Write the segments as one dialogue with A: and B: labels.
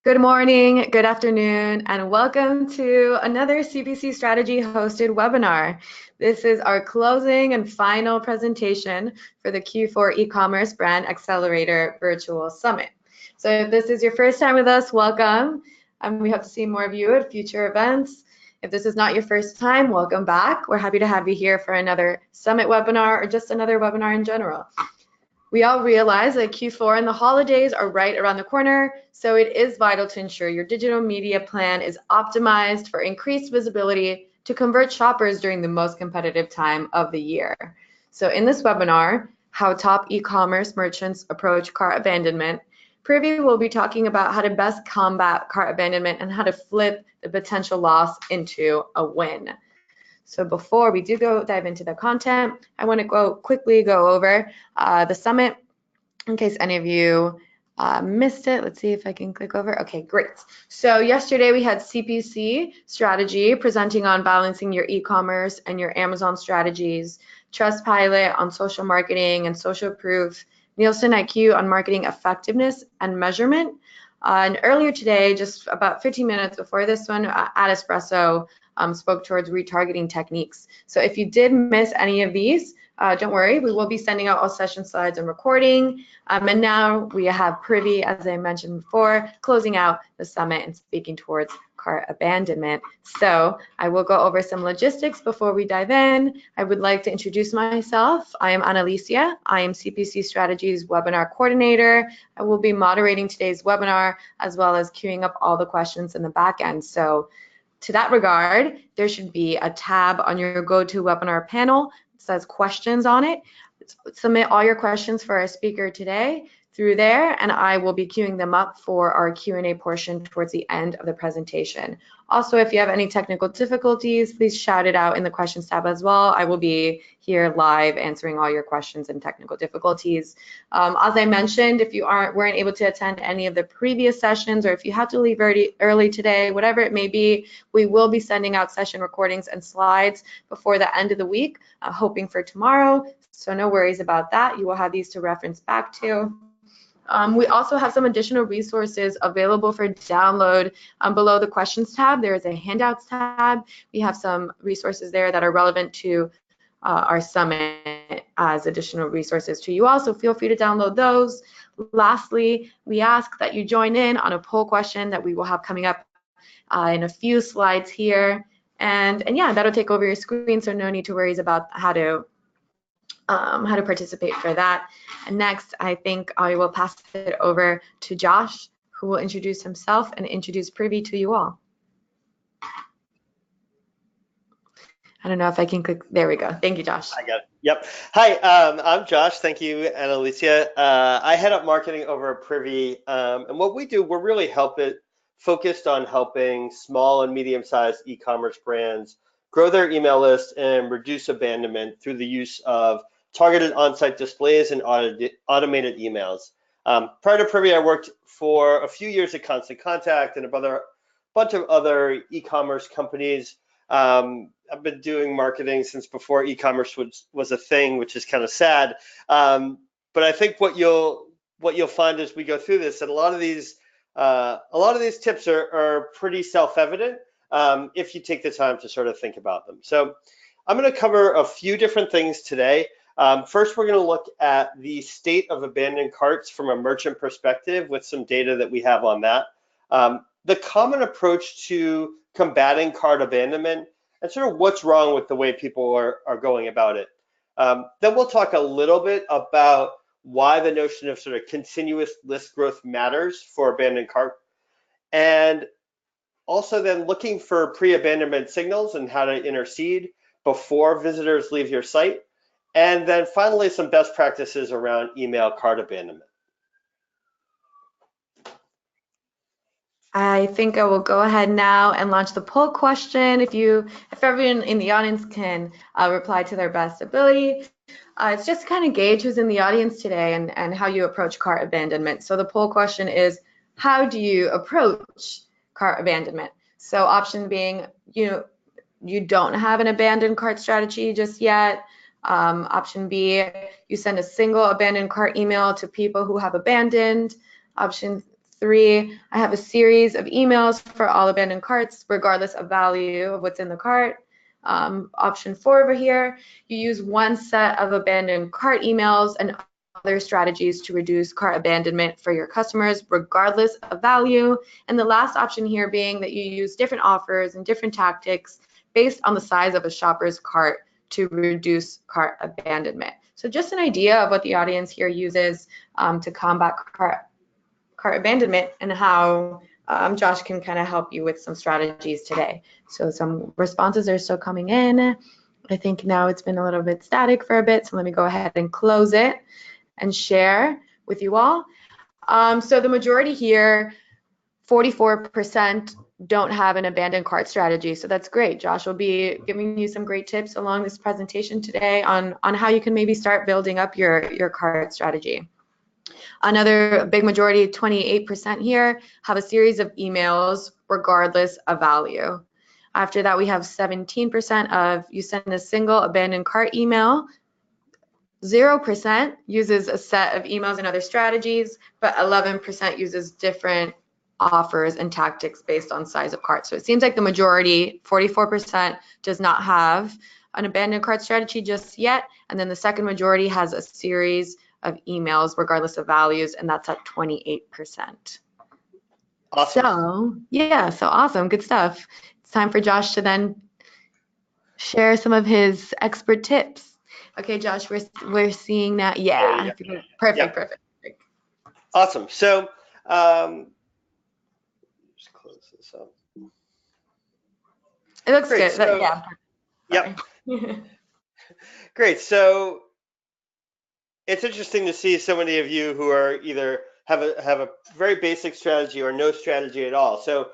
A: Good morning, good afternoon, and welcome to another CPC Strategy hosted webinar. This is our closing and final presentation for the Q4 e-commerce brand Accelerator virtual summit. So if this is your first time with us, welcome. We hope to see more of you at future events. If this is not your first time, welcome back. We're happy to have you here for another summit webinar or just another webinar in general. We all realize that Q4 and the holidays are right around the corner, so it is vital to ensure your digital media plan is optimized for increased visibility to convert shoppers during the most competitive time of the year. So in this webinar, how top e-commerce merchants approach cart abandonment, Privy will be talking about how to best combat cart abandonment and how to flip the potential loss into a win. So before we do dive into the content, I want to quickly go over the summit in case any of you missed it. Let's see if I can click over. Okay, great. So yesterday we had CPC Strategy presenting on balancing your e-commerce and your Amazon strategies, Trustpilot on social marketing and social proof, Nielsen IQ on marketing effectiveness and measurement. And earlier today, just about 15 minutes before this one, at Espresso spoke towards retargeting techniques. So if you did miss any of these, don't worry, we will be sending out all session slides and recording. And now we have Privy, as I mentioned before, closing out the summit and speaking towards cart abandonment. So I will go over some logistics before we dive in. I would like to introduce myself. I am Annalicia. I am CPC Strategy's webinar coordinator. I will be moderating today's webinar as well as queuing up all the questions in the back end. So to that regard, there should be a tab on your GoToWebinar panel that says questions on it. Submit all your questions for our speaker today through there, and I will be queuing them up for our Q&A portion towards the end of the presentation. Also, if you have any technical difficulties, please shout it out in the questions tab as well. I will be here live answering all your questions and technical difficulties. As I mentioned, if you weren't able to attend any of the previous sessions, or if you have to leave early today, whatever it may be, we will be sending out session recordings and slides before the end of the week, hoping for tomorrow. So no worries about that. You will have these to reference back to. We also have some additional resources available for download below the questions tab. There is a handouts tab. We have some resources there that are relevant to our summit as additional resources to you all, so feel free to download those. Lastly, we ask that you join in on a poll question that we will have coming up in a few slides here. And yeah, that'll take over your screen, so no need to worry about how to participate for that. And next, I think I will pass it over to Josh, who will introduce himself and introduce Privy to you all. I don't know if I can click. There we go. Thank you, Josh.
B: I got it. Yep. Hi, I'm Josh. Thank you, Annalicia. I head up marketing over at Privy. And what we do, we're really focused on helping small and medium-sized e-commerce brands grow their email list and reduce abandonment through the use of targeted on-site displays and automated emails. Prior to Privy, I worked for a few years at Constant Contact and a bunch of other e-commerce companies. I've been doing marketing since before e-commerce was a thing, which is kind of sad. But I think what you'll find as we go through this, that a lot of these tips are pretty self-evident if you take the time to sort of think about them. So I'm going to cover a few different things today. First, we're going to look at the state of abandoned carts from a merchant perspective with some data that we have on that. The common approach to combating cart abandonment and sort of what's wrong with the way people are going about it. Then we'll talk a little bit about why the notion of sort of continuous list growth matters for abandoned cart, and also then looking for pre-abandonment signals and how to intercede before visitors leave your site. And then finally, some best practices around email cart abandonment.
A: I think I will go ahead now and launch the poll question. If everyone in the audience can reply to their best ability. It's just to kind of gauge who's in the audience today and how you approach cart abandonment. So the poll question is, how do you approach cart abandonment? So option being, you don't have an abandoned cart strategy just yet. Option B, you send a single abandoned cart email to people who have abandoned. Option 3, I have a series of emails for all abandoned carts, regardless of value of what's in the cart. Option 4 over here, you use one set of abandoned cart emails and other strategies to reduce cart abandonment for your customers, regardless of value. And the last option here being that you use different offers and different tactics based on the size of a shopper's cart to reduce cart abandonment. So just an idea of what the audience here uses to combat cart abandonment, and how Josh can kind of help you with some strategies today. So some responses are still coming in. I think now it's been a little bit static for a bit, so let me go ahead and close it and share with you all. So the majority here, 44%, don't have an abandoned cart strategy. So that's great. Josh will be giving you some great tips along this presentation today on how you can maybe start building up your cart strategy. Another big majority, 28% here, have a series of emails regardless of value. After that, we have 17% of you send a single abandoned cart email. 0% uses a set of emails and other strategies, but 11% uses different offers and tactics based on size of cart. So it seems like the majority, 44%, does not have an abandoned cart strategy just yet. And then the second majority has a series of emails regardless of values, and that's at 28%.
B: Awesome.
A: So yeah, so awesome, good stuff. It's time for Josh to then share some of his expert tips. Okay, Josh, we're seeing that. Yeah, perfect, perfect.
B: Awesome. So just close this up.
A: It looks
B: great.
A: good.
B: So,
A: yeah.
B: Yep. Great. So it's interesting to see so many of you who are either have a very basic strategy or no strategy at all. So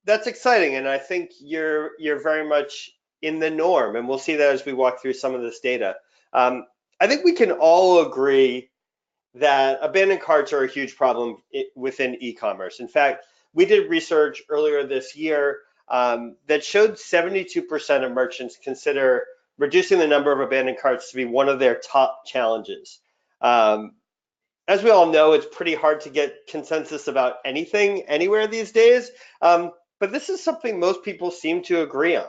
B: that's exciting, and I think you're very much in the norm, and we'll see that as we walk through some of this data. I think we can all agree that abandoned carts are a huge problem within e-commerce. In fact, we did research earlier this year that showed 72% of merchants consider reducing the number of abandoned carts to be one of their top challenges. As we all know, it's pretty hard to get consensus about anything anywhere these days, but this is something most people seem to agree on.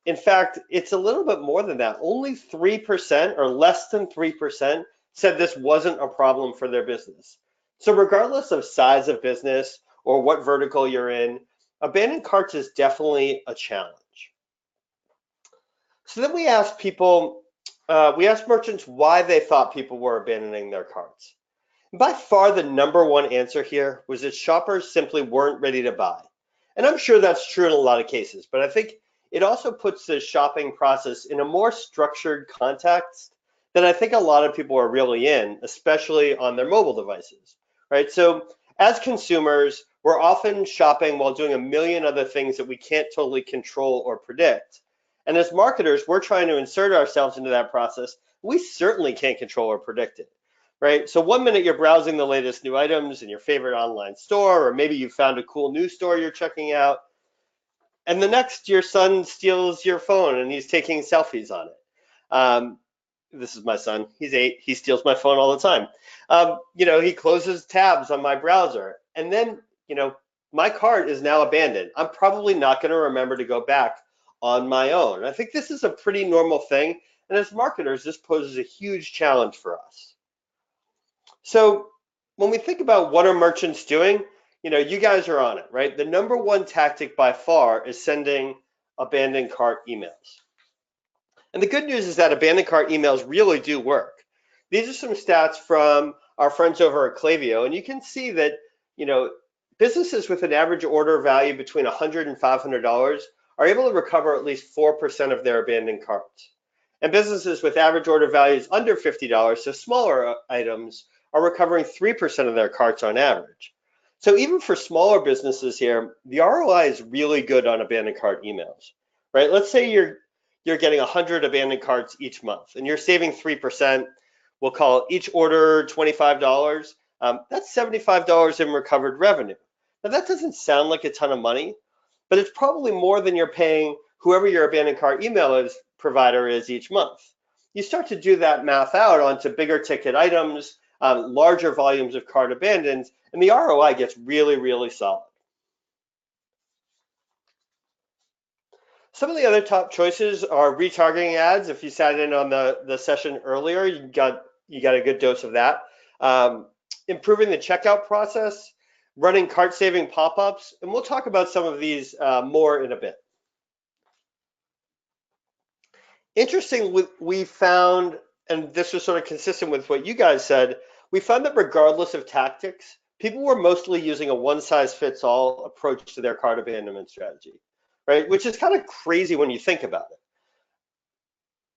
B: In fact, it's a little bit more than that. Only 3% or less than 3% said this wasn't a problem for their business. So regardless of size of business or what vertical you're in, abandoned carts is definitely a challenge. So then we asked merchants why they thought people were abandoning their carts. And by far, the number one answer here was that shoppers simply weren't ready to buy. And I'm sure that's true in a lot of cases, but I think it also puts the shopping process in a more structured context that I think a lot of people are really in, especially on their mobile devices, right? So as consumers, we're often shopping while doing a million other things that we can't totally control or predict. And as marketers, we're trying to insert ourselves into that process. We certainly can't control or predict it, right? So one minute you're browsing the latest new items in your favorite online store, or maybe you found a cool new store you're checking out, and the next your son steals your phone and he's taking selfies on it. This is my son, he's 8, he steals my phone all the time. He closes tabs on my browser, and then, my cart is now abandoned. I'm probably not gonna remember to go back on my own. I think this is a pretty normal thing, and as marketers, this poses a huge challenge for us. So when we think about what are merchants doing, you guys are on it, right? The number one tactic by far is sending abandoned cart emails. And the good news is that abandoned cart emails really do work. These are some stats from our friends over at Klaviyo, and you can see that, businesses with an average order value between $100 and $500 are able to recover at least 4% of their abandoned carts. And businesses with average order values under $50, so smaller items, are recovering 3% of their carts on average. So even for smaller businesses here, the ROI is really good on abandoned cart emails, right? Let's say you're getting 100 abandoned carts each month, and you're saving 3%. We'll call each order $25. That's $75 in recovered revenue. Now that doesn't sound like a ton of money, but it's probably more than you're paying whoever your abandoned cart email provider is each month. You start to do that math out onto bigger ticket items, larger volumes of cart abandons, and the ROI gets really, really solid. Some of the other top choices are retargeting ads. If you sat in on the session earlier, you got a good dose of that. Improving the checkout process, running cart-saving pop-ups, and we'll talk about some of these more in a bit. Interesting, we found, and this was sort of consistent with what you guys said, we found that regardless of tactics, people were mostly using a one-size-fits-all approach to their cart abandonment strategy, right? Which is kind of crazy when you think about it.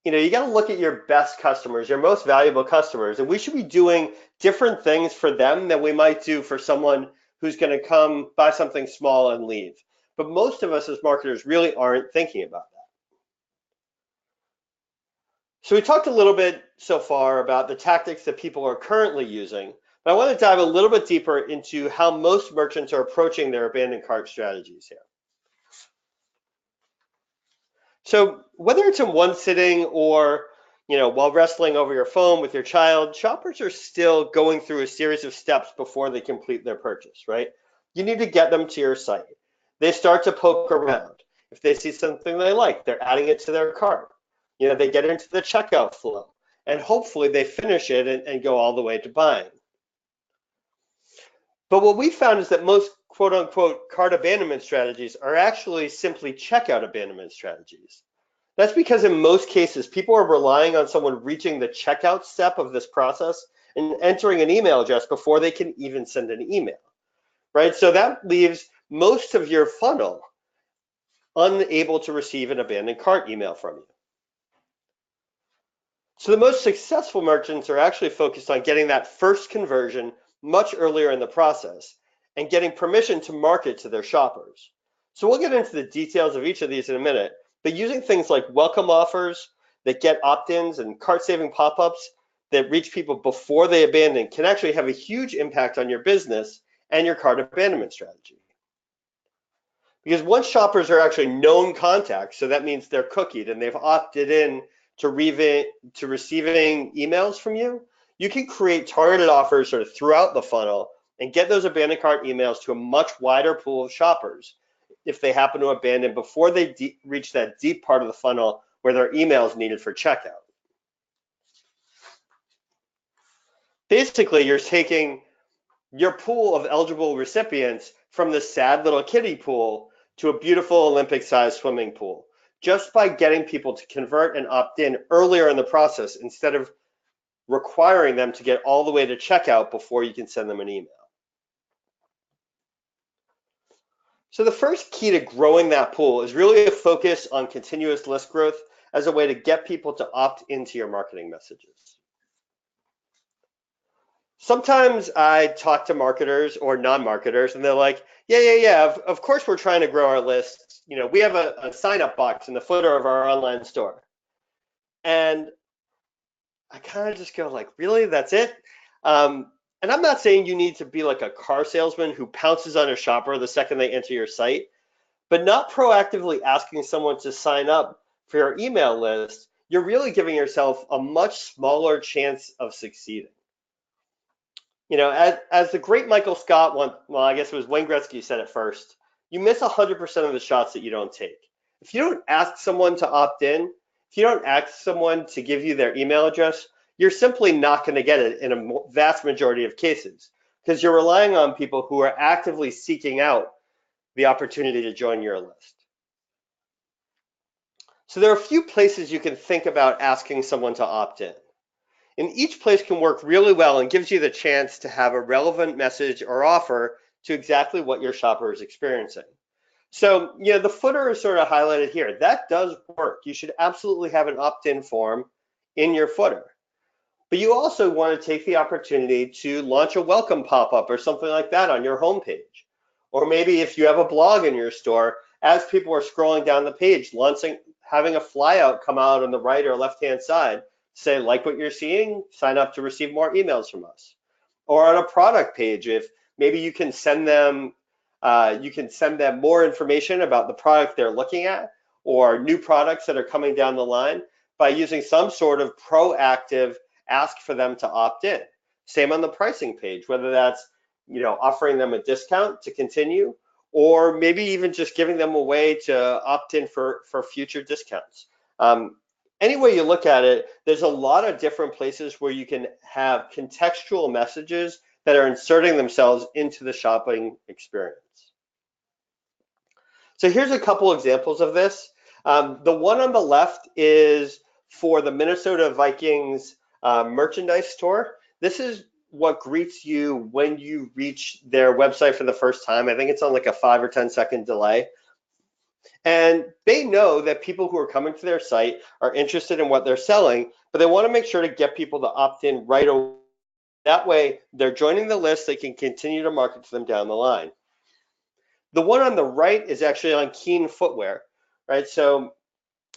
B: You know, you got to look at your best customers, your most valuable customers, and we should be doing different things for them than we might do for someone who's going to come buy something small and leave. But most of us as marketers really aren't thinking about that. So we talked a little bit so far about the tactics that people are currently using, but I want to dive a little bit deeper into how most merchants are approaching their abandoned cart strategies here. So whether it's in one sitting or, you know, while wrestling over your phone with your child, shoppers are still going through a series of steps before they complete their purchase, right? You need to get them to your site. They start to poke around. If they see something they like, they're adding it to their cart. You know, they get into the checkout flow, and hopefully they finish it and go all the way to buying. But what we found is that most quote unquote cart abandonment strategies are actually simply checkout abandonment strategies. That's because in most cases, people are relying on someone reaching the checkout step of this process and entering an email address before they can even send an email, right? So that leaves most of your funnel unable to receive an abandoned cart email from you. So the most successful merchants are actually focused on getting that first conversion much earlier in the process and getting permission to market to their shoppers. So we'll get into the details of each of these in a minute, but using things like welcome offers that get opt-ins and cart-saving pop-ups that reach people before they abandon can actually have a huge impact on your business and your cart abandonment strategy. Because once shoppers are actually known contacts, so that means they're cookied and they've opted in to receiving emails from you, you can create targeted offers sort of throughout the funnel and get those abandoned cart emails to a much wider pool of shoppers if they happen to abandon before they reach that deep part of the funnel where their email is needed for checkout. Basically, you're taking your pool of eligible recipients from the sad little kiddie pool to a beautiful Olympic-sized swimming pool, just by getting people to convert and opt in earlier in the process instead of requiring them to get all the way to checkout before you can send them an email. So the first key to growing that pool is really a focus on continuous list growth as a way to get people to opt into your marketing messages. Sometimes I talk to marketers or non-marketers and they're like, yeah, of course we're trying to grow our lists. You know, we have a sign-up box in the footer of our online store. And I kind of just go like, really, that's it? And I'm not saying you need to be like a car salesman who pounces on a shopper the second they enter your site, but not proactively asking someone to sign up for your email list, you're really giving yourself a much smaller chance of succeeding. You know, as the great Michael Scott well, I guess it was Wayne Gretzky said it first, you miss 100% of the shots that you don't take. If you don't ask someone to opt in, if you don't ask someone to give you their email address, you're simply not going to get it in a vast majority of cases because you're relying on people who are actively seeking out the opportunity to join your list. So there are a few places you can think about asking someone to opt in. And each place can work really well and gives you the chance to have a relevant message or offer to exactly what your shopper is experiencing. So, you know, the footer is sort of highlighted here. That does work. You should absolutely have an opt-in form in your footer. But you also want to take the opportunity to launch a welcome pop-up or something like that on your homepage. Or maybe if you have a blog in your store, as people are scrolling down the page, having a flyout come out on the right or left-hand side, say, like what you're seeing, sign up to receive more emails from us. Or on a product page, if maybe you can send them more information about the product they're looking at or new products that are coming down the line by using some sort of proactive ask for them to opt in. Same on the pricing page, whether that's, offering them a discount to continue, or maybe even just giving them a way to opt in for future discounts. Any way you look at it, there's a lot of different places where you can have contextual messages that are inserting themselves into the shopping experience. So here's a couple examples of this. The one on the left is for the Minnesota Vikings merchandise store. This is what greets you when you reach their website for the first time. I think it's on like a 5 or 10-second delay. And they know that people who are coming to their site are interested in what they're selling, but they want to make sure to get people to opt in right away. That way, they're joining the list, they can continue to market to them down the line. The one on the right is actually on Keen Footwear, right? So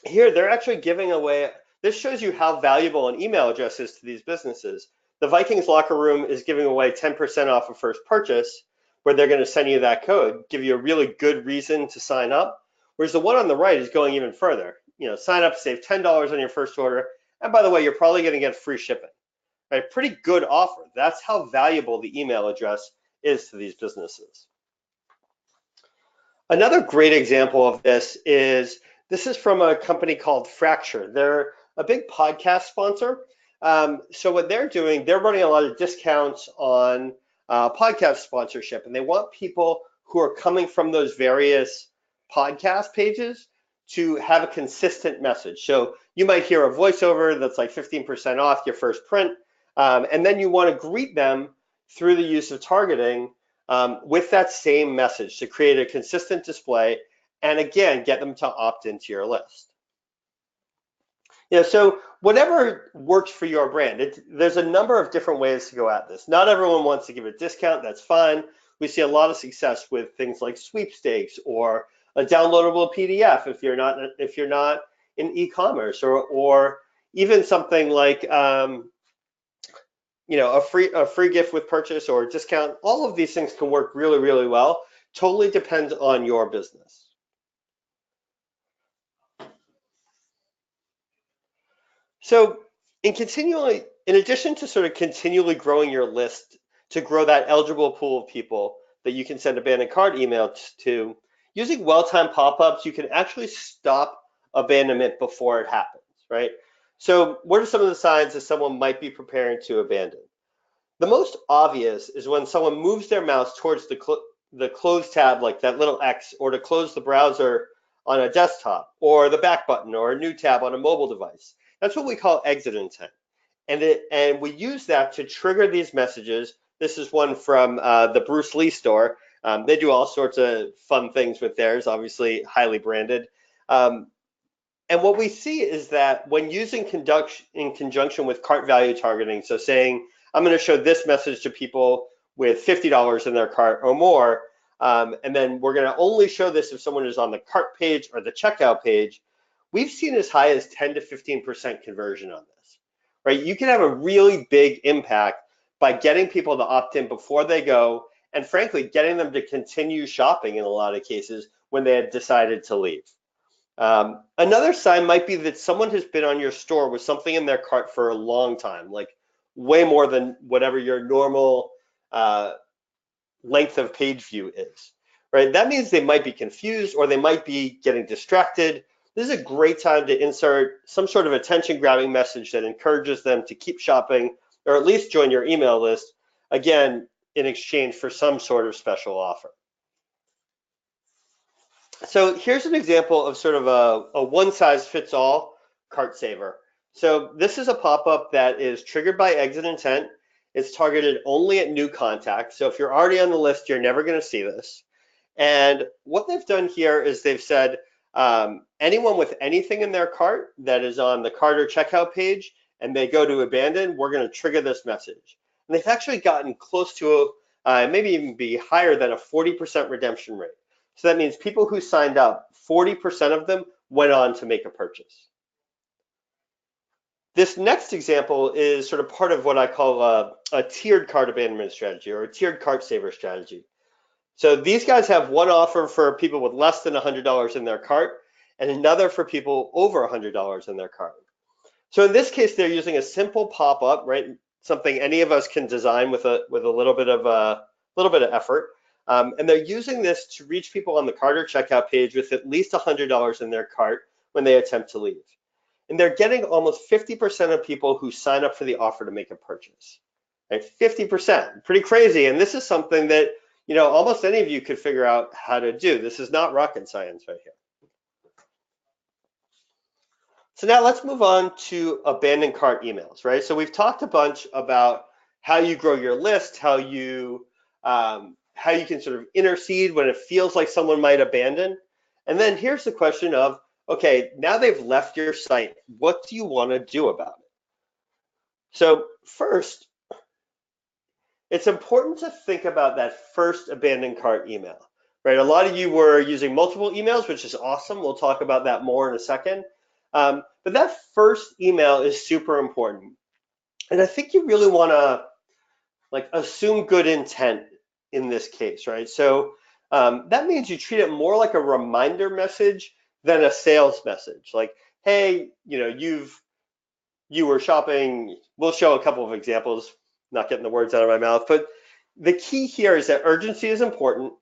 B: here they're actually giving away, this shows you how valuable an email address is to these businesses. The Vikings locker room is giving away 10% off a first purchase, where they're going to send you that code, give you a really good reason to sign up. Whereas the one on the right is going even further. Sign up, save $10 on your first order. And by the way, you're probably going to get free shipping. Right? Pretty good offer. That's how valuable the email address is to these businesses. Another great example of this is from a company called Fracture. They're a big podcast sponsor. So what they're doing, they're running a lot of discounts on podcast sponsorship, and they want people who are coming from those various podcast pages to have a consistent message. So you might hear a voiceover that's like 15% off your first print, and then you want to greet them through the use of targeting with that same message to create a consistent display, and again, get them to opt into your list. So whatever works for your brand, there's a number of different ways to go at this. Not everyone wants to give a discount, that's fine. We see a lot of success with things like sweepstakes or a downloadable PDF if you're not in e-commerce, or even something like a free gift with purchase or a discount. All of these things can work really, really well. Totally depends on your business. So in addition to sort of continually growing your list to grow that eligible pool of people that you can send abandoned cart emails to, using well-timed pop-ups, you can actually stop abandonment before it happens, right? So what are some of the signs that someone might be preparing to abandon? The most obvious is when someone moves their mouse towards the close tab, like that little X, or to close the browser on a desktop, or the back button, or a new tab on a mobile device. That's what we call exit intent. And we use that to trigger these messages. This is one from the Bruce Lee store. They do all sorts of fun things with theirs, obviously highly branded. And what we see is that when using in conjunction with cart value targeting, so saying, I'm going to show this message to people with $50 in their cart or more, and then we're going to only show this if someone is on the cart page or the checkout page, we've seen as high as 10 to 15% conversion on this, right? You can have a really big impact by getting people to opt in before they go, and frankly, getting them to continue shopping in a lot of cases when they had decided to leave. Another sign might be that someone has been on your store with something in their cart for a long time, like way more than whatever your normal length of page view is, right? That means they might be confused or they might be getting distracted. This is a great time to insert some sort of attention-grabbing message that encourages them to keep shopping or at least join your email list, again, in exchange for some sort of special offer. So here's an example of sort of a one-size-fits-all cart saver. So this is a pop-up that is triggered by exit intent. It's targeted only at new contacts. So if you're already on the list, you're never going to see this. And what they've done here is they've said, anyone with anything in their cart that is on the cart or checkout page and they go to abandon, we're going to trigger this message. And they've actually gotten close to maybe even be higher than a 40% redemption rate. So that means people who signed up, 40% of them went on to make a purchase. This next example is sort of part of what I call a tiered cart abandonment strategy, or a tiered cart saver strategy. So these guys have one offer for people with less than $100 in their cart and another for people over $100 in their cart. So in this case, they're using a simple pop-up, right? something any of us can design with a little bit of effort. And they're using this to reach people on the cart or checkout page with at least $100 in their cart when they attempt to leave. And they're getting almost 50% of people who sign up for the offer to make a purchase. Right? 50%, pretty crazy. And this is something that, you know, almost any of you could figure out how to do. This is not rocket science right here. So now let's move on to abandoned cart emails, right? So we've talked a bunch about how you grow your list, how you can sort of intercede when it feels like someone might abandon. And then here's the question of, okay, now they've left your site, what do you want to do about it? So first, it's important to think about that first abandoned cart email, right? A lot of you were using multiple emails, which is awesome. We'll talk about that more in a second. But that first email is super important. And I think you really want to like assume good intent in this case, right? So that means you treat it more like a reminder message than a sales message. Like, hey, you know, you were shopping. We'll show a couple of examples, not getting the words out of my mouth, but the key here is that urgency is important.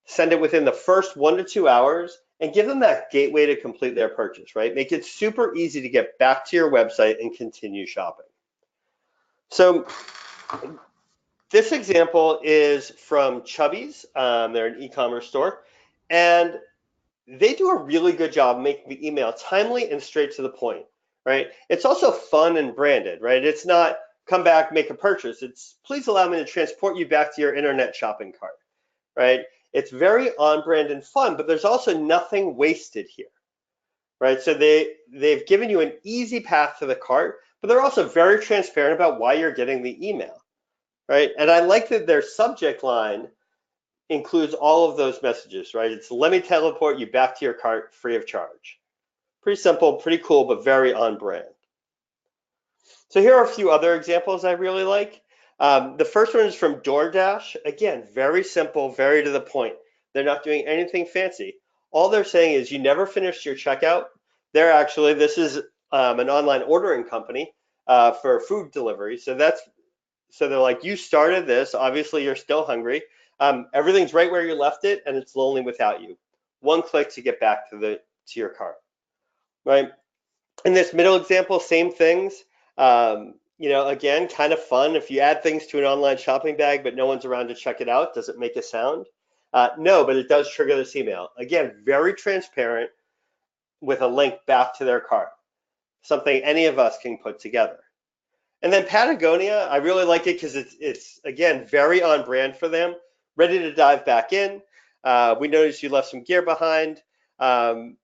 B: Send it within the first 1 to 2 hours and give them that gateway to complete their purchase, right? Make it super easy to get back to your website and continue shopping. So this example is from Chubby's. They're an e-commerce store, and they do a really good job making the email timely and straight to the point, right? It's also fun and branded, right? It's not come back, make a purchase. It's please allow me to transport you back to your internet shopping cart, right? It's very on brand and fun, but there's also nothing wasted here, right? So they've given you an easy path to the cart, but they're also very transparent about why you're getting the email, right? And I like that their subject line includes all of those messages, right? It's let me teleport you back to your cart free of charge. Pretty simple, pretty cool, but very on brand. So here are a few other examples I really like. The first one is from DoorDash. Again, very simple, very to the point. They're not doing anything fancy. All they're saying is you never finished your checkout. This is an online ordering company for food delivery. So they're like, you started this, obviously you're still hungry. Everything's right where you left it, and it's lonely without you. One click to get back to your cart, right? In this middle example, same things. You know, again, kind of fun. If you add things to an online shopping bag, but no one's around to check it out, does it make a sound? No, but it does trigger this email. Again, very transparent with a link back to their cart. Something any of us can put together. And then Patagonia, I really like it because it's again, very on brand for them. Ready to dive back in. We noticed you left some gear behind, and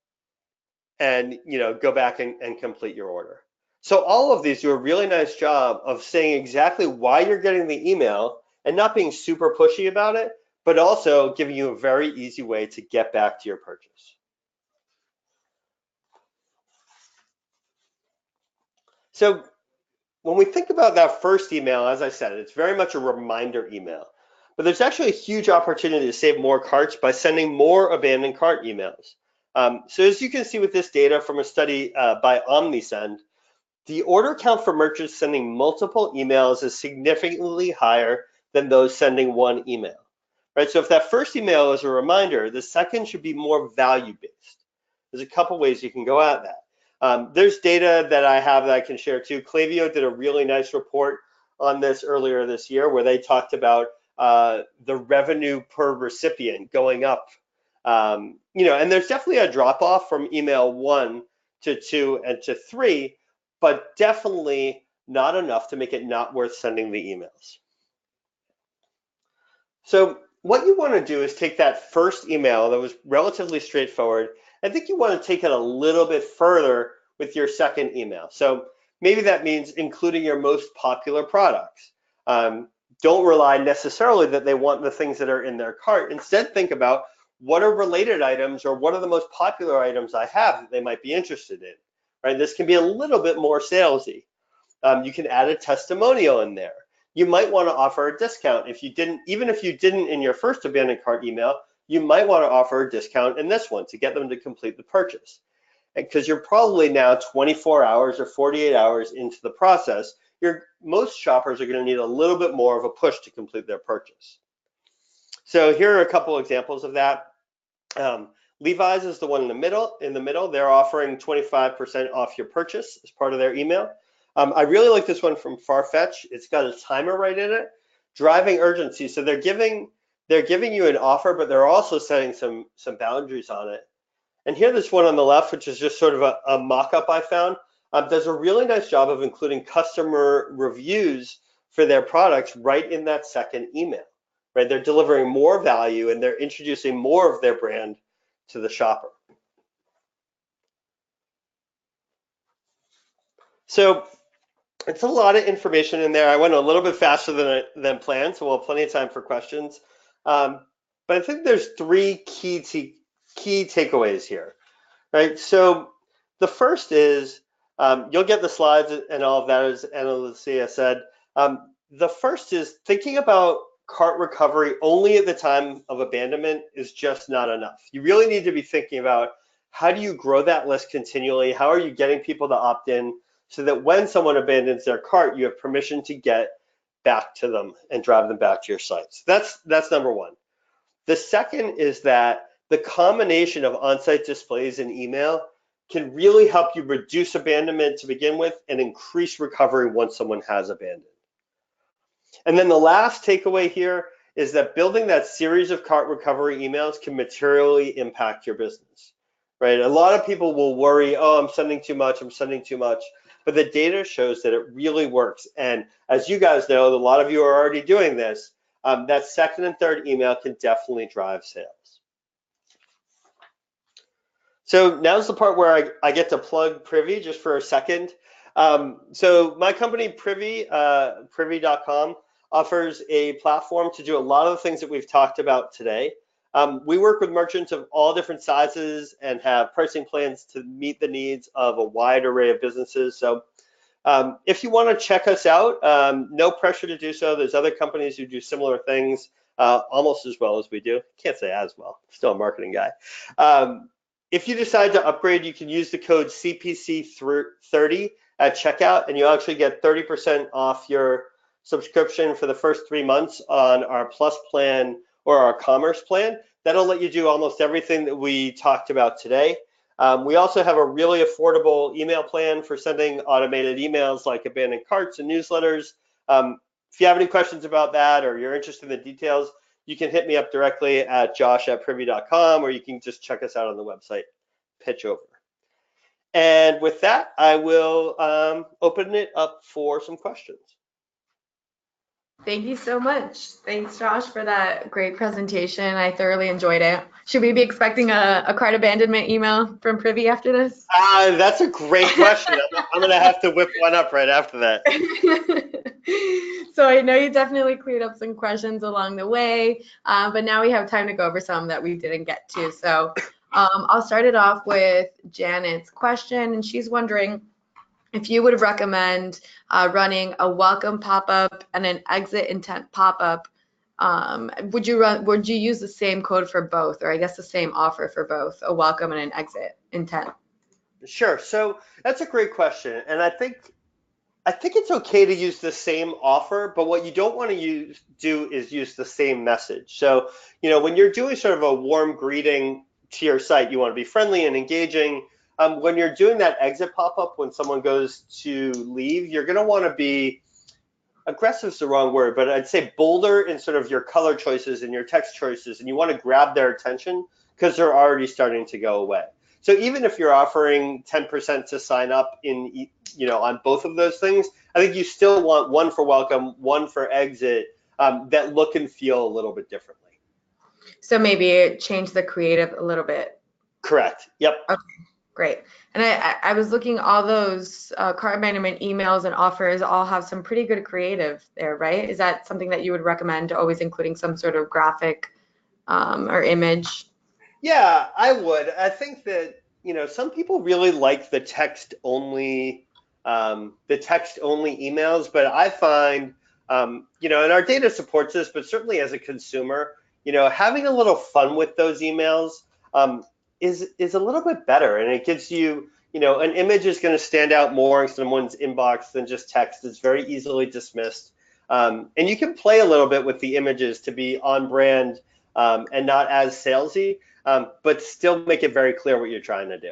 B: you know, go back and complete your order. So all of these do a really nice job of saying exactly why you're getting the email and not being super pushy about it, but also giving you a very easy way to get back to your purchase. So when we think about that first email, as I said, it's very much a reminder email. But there's actually a huge opportunity to save more carts by sending more abandoned cart emails. So as you can see with this data from a study by OmniSend, the order count for merchants sending multiple emails is significantly higher than those sending one email, right? So if that first email is a reminder, the second should be more value-based. There's a couple ways you can go at that. There's data that I have that I can share too. Klaviyo did a really nice report on this earlier this year where they talked about the revenue per recipient going up. You know, and there's definitely a drop off from email 1 to 2 and to 3, but definitely not enough to make it not worth sending the emails. So what you want to do is take that first email that was relatively straightforward. I think you want to take it a little bit further with your second email. So maybe that means including your most popular products. Don't rely necessarily that they want the things that are in their cart. Instead, think about what are related items or what are the most popular items I have that they might be interested in, right? This can be a little bit more salesy. You can add a testimonial in there. You might want to offer a discount. Even if you didn't in your first abandoned cart email, you might want to offer a discount in this one to get them to complete the purchase. Because you're probably now 24 hours or 48 hours into the process, most shoppers are going to need a little bit more of a push to complete their purchase. So here are a couple examples of that. Levi's is the one in the middle. They're offering 25% off your purchase as part of their email. I really like this one from Farfetch. It's got a timer right in it, driving urgency. So they're giving you an offer, but they're also setting some boundaries on it. And here, this one on the left, which is just sort of a mock-up I found, does a really nice job of including customer reviews for their products right in that second email. Right, they're delivering more value and they're introducing more of their brand to the shopper. So it's a lot of information in there. I went a little bit faster than planned, so we'll have plenty of time for questions. But I think there's three key takeaways here, right? So the first is, you'll get the slides and all of that, as Annalicia said. The first is thinking about cart recovery only at the time of abandonment is just not enough. You really need to be thinking about, how do you grow that list continually? How are you getting people to opt in so that when someone abandons their cart, you have permission to get back to them and drive them back to your site? So that's number one. The second is that the combination of on-site displays and email can really help you reduce abandonment to begin with and increase recovery once someone has abandoned. And then the last takeaway here is that building that series of cart recovery emails can materially impact your business, right? A lot of people will worry, oh, I'm sending too much, but the data shows that it really works. And as you guys know, a lot of you are already doing this, that second and third email can definitely drive sales. So now's the part where I get to plug Privy just for a second. So my company, Privy, Privy.com, offers a platform to do a lot of the things that we've talked about today. We work with merchants of all different sizes and have pricing plans to meet the needs of a wide array of businesses. So if you want to check us out, no pressure to do so. There's other companies who do similar things almost as well as we do. Can't say as well, still a marketing guy. If you decide to upgrade, you can use the code CPC30 at checkout, and you'll actually get 30% off your subscription for the first 3 months on our Plus plan or our Commerce plan. That'll let you do almost everything that we talked about today. We also have a really affordable email plan for sending automated emails like abandoned carts and newsletters. If you have any questions about that or you're interested in the details, you can hit me up directly at josh@privy.com, or you can just check us out on the website, pitch over. And with that, I will open it up for some questions.
A: Thank you so much. Thanks, Josh, for that great presentation. I thoroughly enjoyed it. Should we be expecting a cart abandonment email from Privy after this?
B: That's a great question. I'm going to have to whip one up right after that.
A: So I know you definitely cleared up some questions along the way, but now we have time to go over some that we didn't get to. So I'll start it off with Janet's question, and she's wondering if you would recommend running a welcome pop-up and an exit intent pop-up. Would you use the same code for both, or I guess the same offer for both, a welcome and an exit intent?
B: Sure. So that's a great question, and I think it's okay to use the same offer, but what you don't want to do is use the same message. So when you're doing sort of a warm greeting to your site, you want to be friendly and engaging. When you're doing that exit pop-up, when someone goes to leave, you're going to want to be aggressive is the wrong word, but I'd say bolder in sort of your color choices and your text choices, and you want to grab their attention because they're already starting to go away. So even if you're offering 10% to sign up on both of those things, I think you still want one for welcome, one for exit, that look and feel a little bit differently.
A: So maybe change the creative a little bit.
B: Correct. Yep.
A: Okay. Great. And I was looking, all those cart abandonment emails and offers all have some pretty good creative there, right? Is that something that you would recommend, always including some sort of graphic or image?
B: Yeah, I would. I think that, some people really like the text only emails, but I find, and our data supports this, but certainly as a consumer, having a little fun with those emails is a little bit better, and it gives you, an image is going to stand out more in someone's inbox than just text. It's very easily dismissed. And you can play a little bit with the images to be on brand and not as salesy, but still make it very clear what you're trying to do.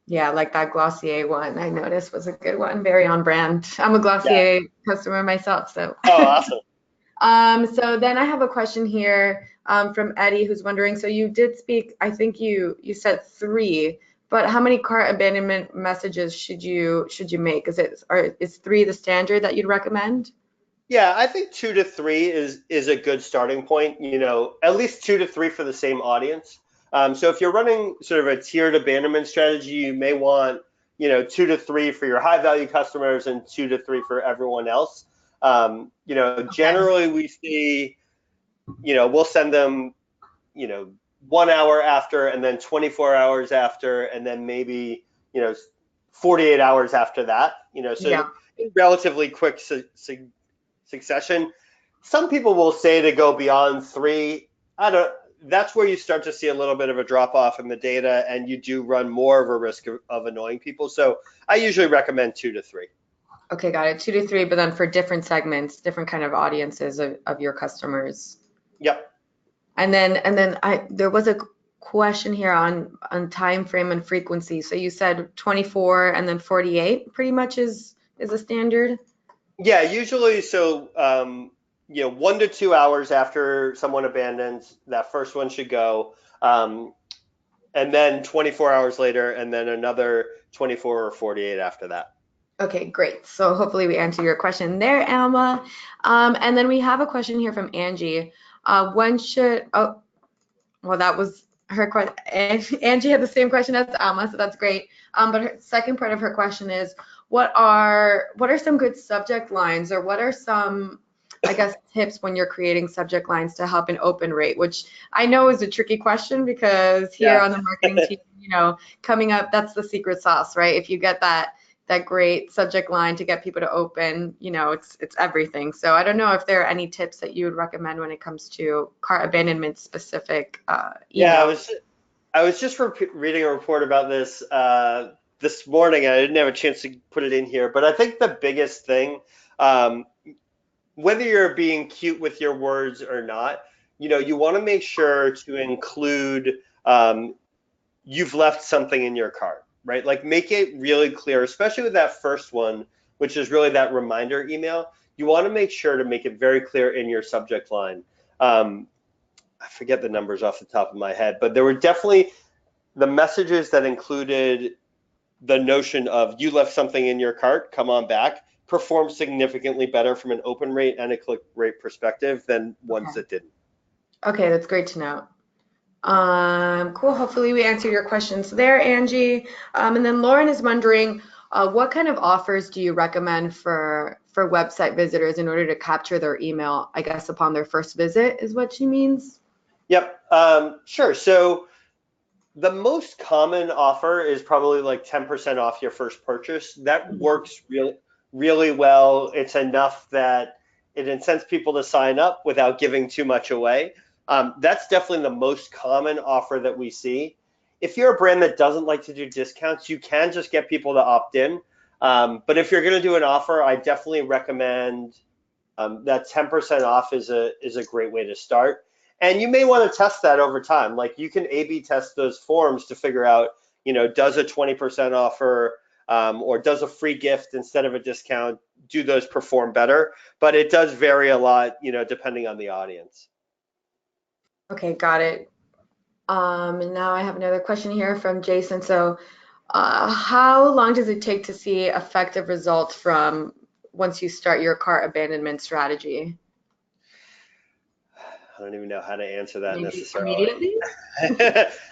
A: Yeah, like that Glossier one I noticed was a good one, very on brand. I'm a
B: Yeah.
A: Glossier customer myself, so.
B: Oh, awesome.
A: So then I have a question here from Eddie, who's wondering, so you did speak, I think you said 3, but how many cart abandonment messages should you make? Is 3 the standard that you'd recommend?
B: Yeah, I think 2 to 3 is a good starting point. At least 2 to 3 for the same audience. So if you're running sort of a tiered abandonment strategy, you may want 2 to 3 for your high value customers and 2 to 3 for everyone else.
A: Okay.
B: Generally we see, we'll send them, 1 hour after, and then 24 hours after, and then maybe 48 hours after that. So
A: Yeah.
B: relatively quick succession. Some people will say to go beyond 3. I don't. That's where you start to see a little bit of a drop off in the data, and you do run more of a risk of annoying people. So I usually recommend 2 to 3.
A: Okay, got it. 2 to 3, but then for different segments, different kind of audiences of your customers.
B: Yep.
A: And then there was a question here on time frame and frequency. So you said 24 and then 48 pretty much is a standard.
B: Yeah, usually so 1 to 2 hours after someone abandons, that first one should go. And then 24 hours later, and then another 24 or 48 after that.
A: Okay, great. So hopefully we answer your question there, Alma. And then we have a question here from Angie. Well, that was her question. Angie had the same question as Alma, so that's great. But her second part of her question is, what are some good subject lines, or what are some, I guess, tips when you're creating subject lines to help an open rate, which I know is a tricky question because here
B: Yeah.
A: on the marketing team, coming up, that's the secret sauce, right? If you get that great subject line to get people to open, it's everything. So I don't know if there are any tips that you would recommend when it comes to cart abandonment specific
B: Yeah, I
A: emails.
B: was I was just reading a report about this this morning. I didn't have a chance to put it in here, but I think the biggest thing, um, whether you're being cute with your words or not, you want to make sure to include you've left something in your cart, right? Like make it really clear, especially with that first one, which is really that reminder email. You want to make sure to make it very clear in your subject line. Um, I forget the numbers off the top of my head, but there were definitely the messages that included the notion of you left something in your cart, come on back, performed significantly better from an open rate and a click rate perspective than ones
A: Okay.
B: that didn't.
A: Okay, that's great to know. Cool. Hopefully we answered your questions there, Angie. And then Lauren is wondering, what kind of offers do you recommend for website visitors in order to capture their email, I guess, upon their first visit, is what she means?
B: Yep, sure. So the most common offer is probably like 10% off your first purchase. That works really, really well. It's enough that it incents people to sign up without giving too much away. That's definitely the most common offer that we see. If you're a brand that doesn't like to do discounts, you can just get people to opt in. But if you're going to do an offer, I definitely recommend that 10% off is a great way to start. And you may want to test that over time. Like you can A/B test those forms to figure out, does a 20% offer or does a free gift instead of a discount, do those perform better? But it does vary a lot, depending on the audience.
A: Okay, got it. And now I have another question here from Jason. So, how long does it take to see effective results from once you start your cart abandonment strategy?
B: I don't even know how to answer that
A: Maybe
B: necessarily.
A: immediately?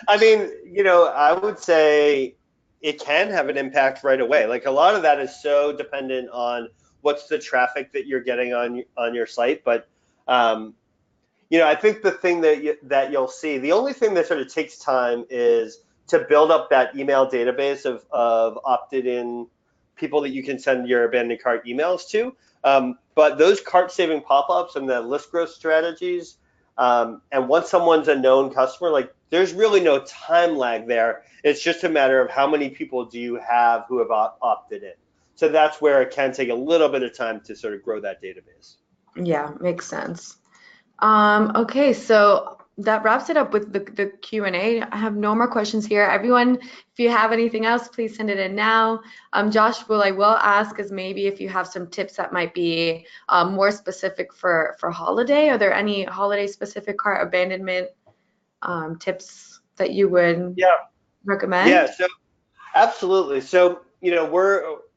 B: I mean, I would say it can have an impact right away. Like a lot of that is so dependent on what's the traffic that you're getting on your site. But I think the thing that you'll see, the only thing that sort of takes time is to build up that email database of opted in people that you can send your abandoned cart emails to. But those cart saving pop-ups and the list growth strategies And once someone's a known customer, like there's really no time lag there. It's just a matter of how many people do you have who have opted in. So that's where it can take a little bit of time to sort of grow that database.
A: Yeah, makes sense. Okay, so that wraps it up with the Q&A. I have no more questions here. Everyone, if you have anything else, please send it in now. Josh, I will ask is maybe if you have some tips that might be more specific for holiday. Are there any holiday specific cart abandonment tips that you would recommend?
B: Yeah, so absolutely. So,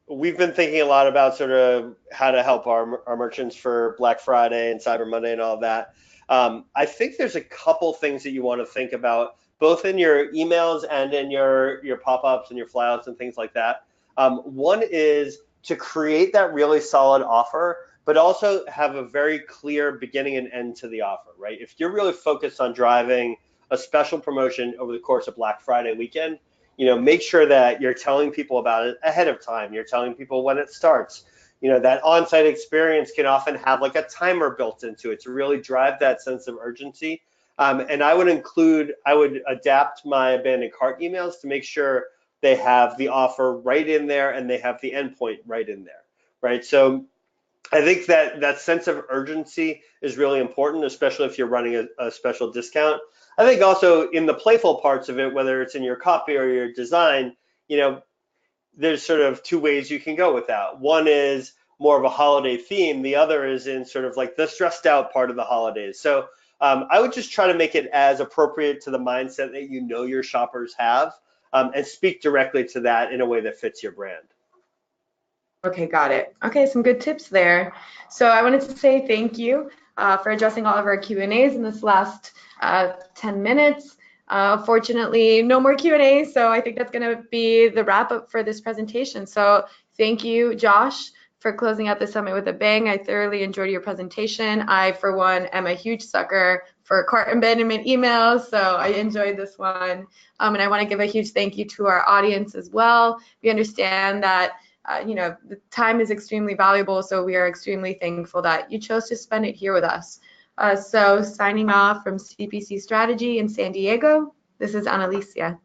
B: we've been thinking a lot about sort of how to help our merchants for Black Friday and Cyber Monday and all that. I think there's a couple things that you want to think about, both in your emails and in your pop-ups and your flyouts and things like that. One is to create that really solid offer, but also have a very clear beginning and end to the offer, right? If you're really focused on driving a special promotion over the course of Black Friday weekend, make sure that you're telling people about it ahead of time. You're telling people when it starts. That on-site experience can often have like a timer built into it to really drive that sense of urgency. And I would adapt my abandoned cart emails to make sure they have the offer right in there and they have the endpoint right in there, right? So I think that sense of urgency is really important, especially if you're running a special discount. I think also in the playful parts of it, whether it's in your copy or your design, there's sort of two ways you can go with that. One is more of a holiday theme. The other is in sort of like the stressed out part of the holidays. So I would just try to make it as appropriate to the mindset that your shoppers have, and speak directly to that in a way that fits your brand.
A: Okay, got it. Okay, some good tips there. So I wanted to say thank you for addressing all of our Q&As in this last 10 minutes. Fortunately, no more Q&A, so I think that's going to be the wrap up for this presentation. So thank you, Josh, for closing out the summit with a bang. I thoroughly enjoyed your presentation. I, for one, am a huge sucker for cart abandonment emails, so I enjoyed this one. And I want to give a huge thank you to our audience as well. We understand that the time is extremely valuable, so we are extremely thankful that you chose to spend it here with us. So signing off from CPC Strategy in San Diego, this is Annalicia.